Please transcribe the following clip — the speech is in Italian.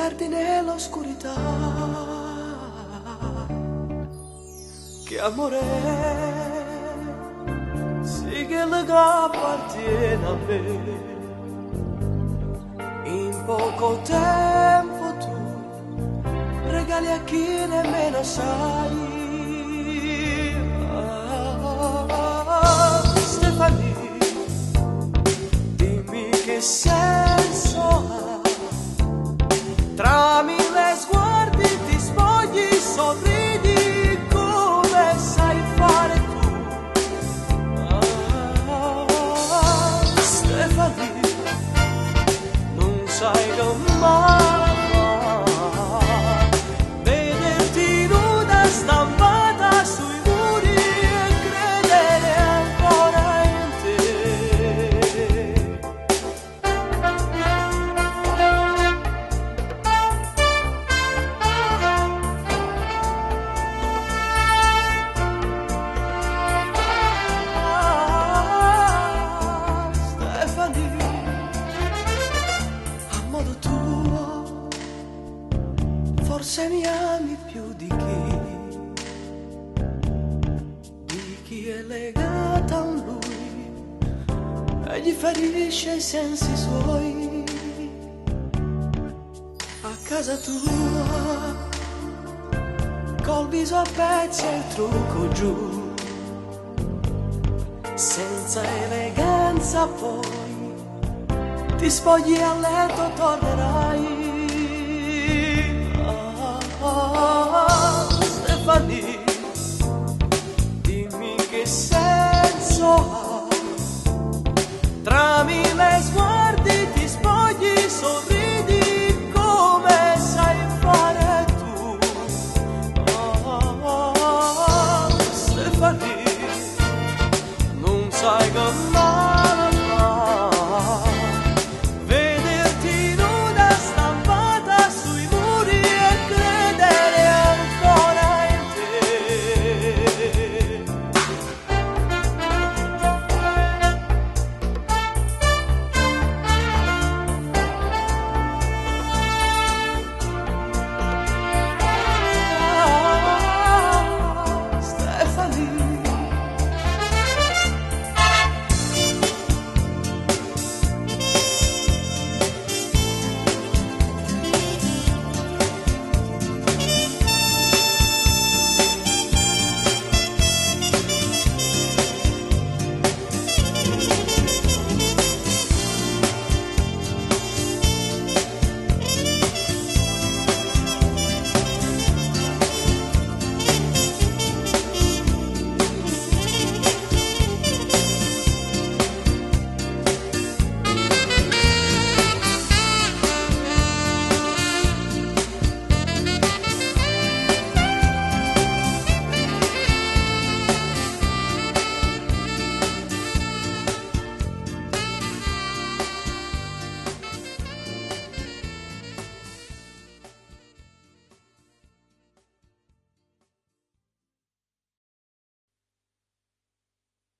perdi nell'oscurità. Che amore è? Sì, che lega appartiene a me. In poco tempo tu regali a chi nemmeno sai. Stefani, dimmi che senso ha. Tra mille sguardi ti spogli, sorridi come sai fare tu. Stefani, non sai domani vederti nuda stampata sui muri e credere ancora in te. Stefani, a modo tuo, forse mi ami più di chi è legata a un lui e gli ferisce i sensi suoi. A casa tua, col viso a pezzi e il trucco giù, senza eleganza poi ti spogli a letto, tornerai.